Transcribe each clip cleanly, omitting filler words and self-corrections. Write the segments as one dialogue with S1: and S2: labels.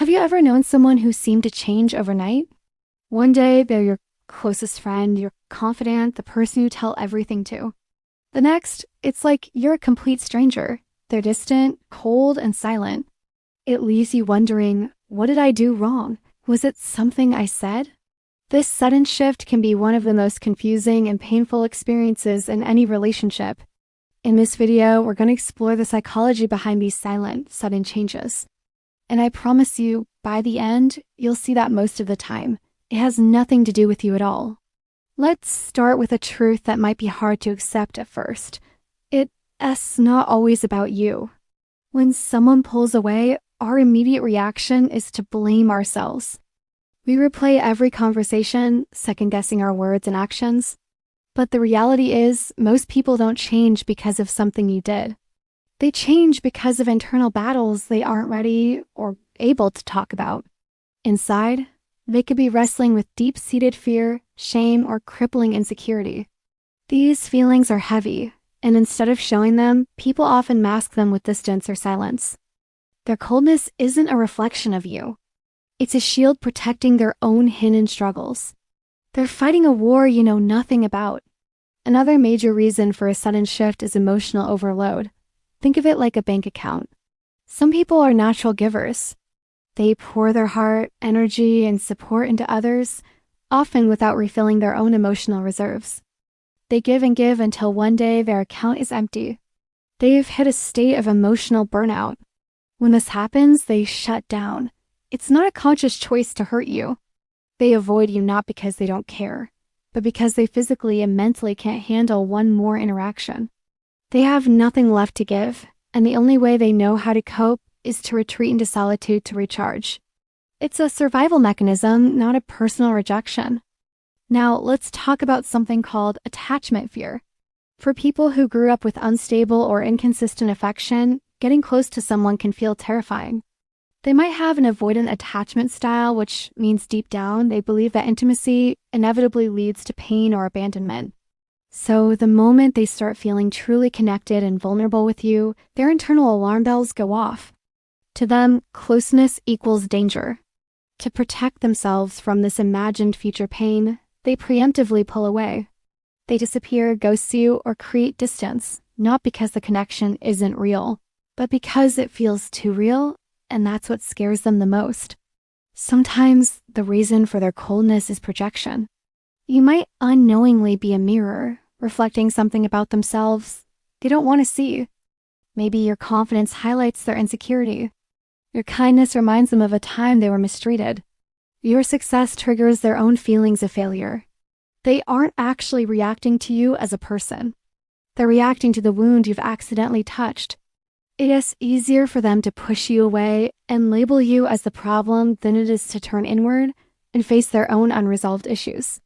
S1: Have you ever known someone who seemed to change overnight? One day, they're your closest friend, you're confident, the person you tell everything to. The next, it's like you're a complete stranger. They're distant, cold, and silent. It leaves you wondering, what did I do wrong? Was it something I said? This sudden shift can be one of the most confusing and painful experiences in any relationship. In this video, we're going to explore the psychology behind these silent, sudden changes. And I promise you, by the end, you'll see that most of the time, it has nothing to do with you at all. Let's start with a truth that might be hard to accept at first. It's not always about you. When someone pulls away, our immediate reaction is to blame ourselves. We replay every conversation, second-guessing our words and actions. But the reality is, most people don't change because of something you did. They change because of internal battles they aren't ready or able to talk about. Inside, they could be wrestling with deep-seated fear, shame, or crippling insecurity. These feelings are heavy, and instead of showing them, people often mask them with distance or silence. Their coldness isn't a reflection of you. It's a shield protecting their own hidden struggles. They're fighting a war you know nothing about. Another major reason for a sudden shift is emotional overload. Think of it like a bank account. Some people are natural givers. They pour their heart, energy, and support into others, often without refilling their own emotional reserves. They give and give until one day their account is empty. They've hit a state of emotional burnout. When this happens, they shut down. It's not a conscious choice to hurt you. They avoid you not because they don't care, but because they physically and mentally can't handle one more interaction. They have nothing left to give, and the only way they know how to cope is to retreat into solitude to recharge. It's a survival mechanism, not a personal rejection. Now, let's talk about something called attachment fear. For people who grew up with unstable or inconsistent affection, getting close to someone can feel terrifying. They might have an avoidant attachment style, which means deep down they believe that intimacy inevitably leads to pain or abandonment. So the moment they start feeling truly connected and vulnerable with you, their internal alarm bells go off. To them, closeness equals danger. To protect themselves from this imagined future pain, they preemptively pull away. They disappear, ghost you, or create distance, not because the connection isn't real, but because it feels too real, and that's what scares them the most. Sometimes the reason for their coldness is projection. You might unknowingly be a mirror, reflecting something about themselves they don't want to see. Maybe your confidence highlights their insecurity. Your kindness reminds them of a time they were mistreated. Your success triggers their own feelings of failure. They aren't actually reacting to you as a person. They're reacting to the wound you've accidentally touched. It is easier for them to push you away and label you as the problem than it is to turn inward and face their own unresolved issues.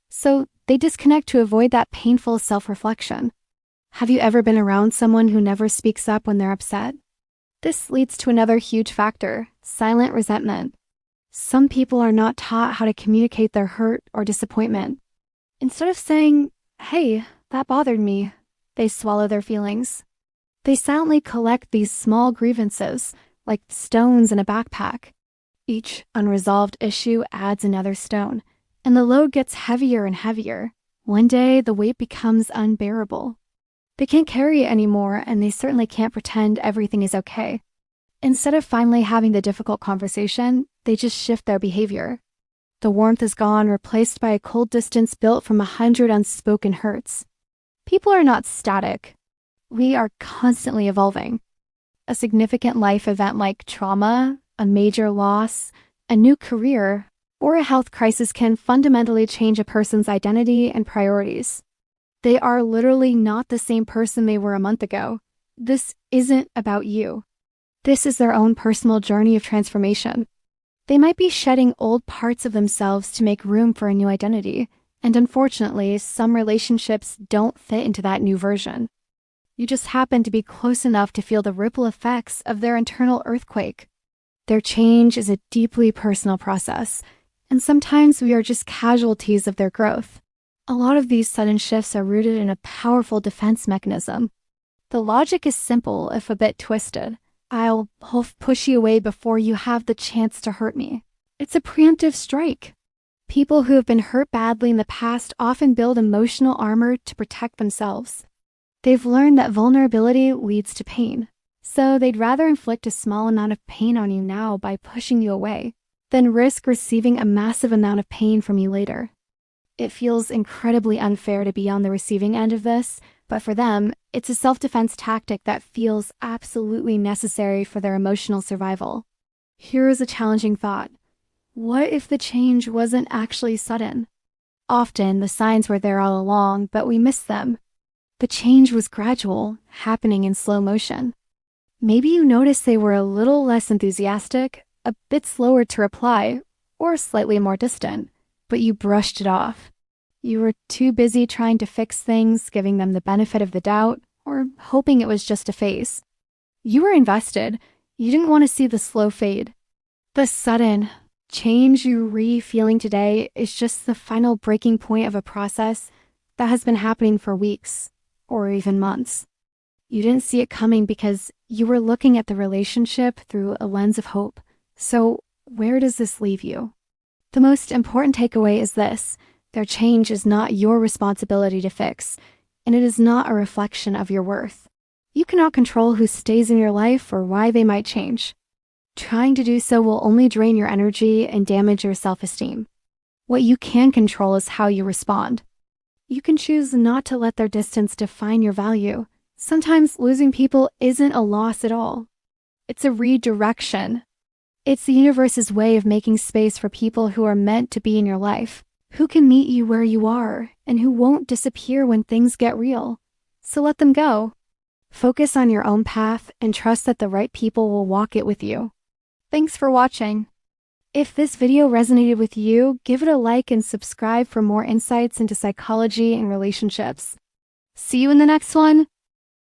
S1: So they disconnect to avoid that painful self-reflection. Have you ever been around someone who never speaks up when they're upset? This leads to another huge factor, silent resentment. Some people are not taught how to communicate their hurt or disappointment. Instead of saying, "Hey, that bothered me," they swallow their feelings. They silently collect these small grievances, like stones in a backpack. Each unresolved issue adds another stone, and the load gets heavier and heavier. One day, the weight becomes unbearable. They can't carry it anymore, and they certainly can't pretend everything is okay. Instead of finally having the difficult conversation, they just shift their behavior. The warmth is gone, replaced by a cold distance built from 100 unspoken hurts. People are not static. We are constantly evolving. A significant life event like trauma, a major loss, a new career, or a health crisis can fundamentally change a person's identity and priorities. They are literally not the same person they were a month ago. This isn't about you. This is their own personal journey of transformation. They might be shedding old parts of themselves to make room for a new identity, and unfortunately, some relationships don't fit into that new version. You just happen to be close enough to feel the ripple effects of their internal earthquake. Their change is a deeply personal process, and sometimes we are just casualties of their growth. A lot of these sudden shifts are rooted in a powerful defense mechanism. The logic is simple if a bit twisted. I'll push you away before you have the chance to hurt me. It's a preemptive strike. People who have been hurt badly in the past often build emotional armor to protect themselves. They've learned that vulnerability leads to pain, so they'd rather inflict a small amount of pain on you now by pushing you away than risk receiving a massive amount of pain from you later. It feels incredibly unfair to be on the receiving end of this, but for them, it's a self-defense tactic that feels absolutely necessary for their emotional survival. Here is a challenging thought. What if the change wasn't actually sudden? Often, the signs were there all along, but we missed them. The change was gradual, happening in slow motion. Maybe you noticed they were a little less enthusiastic, a bit slower to reply, or slightly more distant, but you brushed it off. You were too busy trying to fix things, giving them the benefit of the doubt, or hoping it was just a phase. You were invested. You didn't want to see the slow fade. The sudden change you're feeling today is just the final breaking point of a process that has been happening for weeks, or even months. You didn't see it coming because you were looking at the relationship through a lens of hope. So, where does this leave you? The most important takeaway is this: their change is not your responsibility to fix, and it is not a reflection of your worth. You cannot control who stays in your life or why they might change. Trying to do so will only drain your energy and damage your self-esteem. What you can control is how you respond. You can choose not to let their distance define your value. Sometimes losing people isn't a loss at all. It's a redirection. It's the universe's way of making space for people who are meant to be in your life, who can meet you where you are, and who won't disappear when things get real. So let them go. Focus on your own path and trust that the right people will walk it with you. Thanks for watching. If this video resonated with you, give it a like and subscribe for more insights into psychology and relationships. See you in the next one.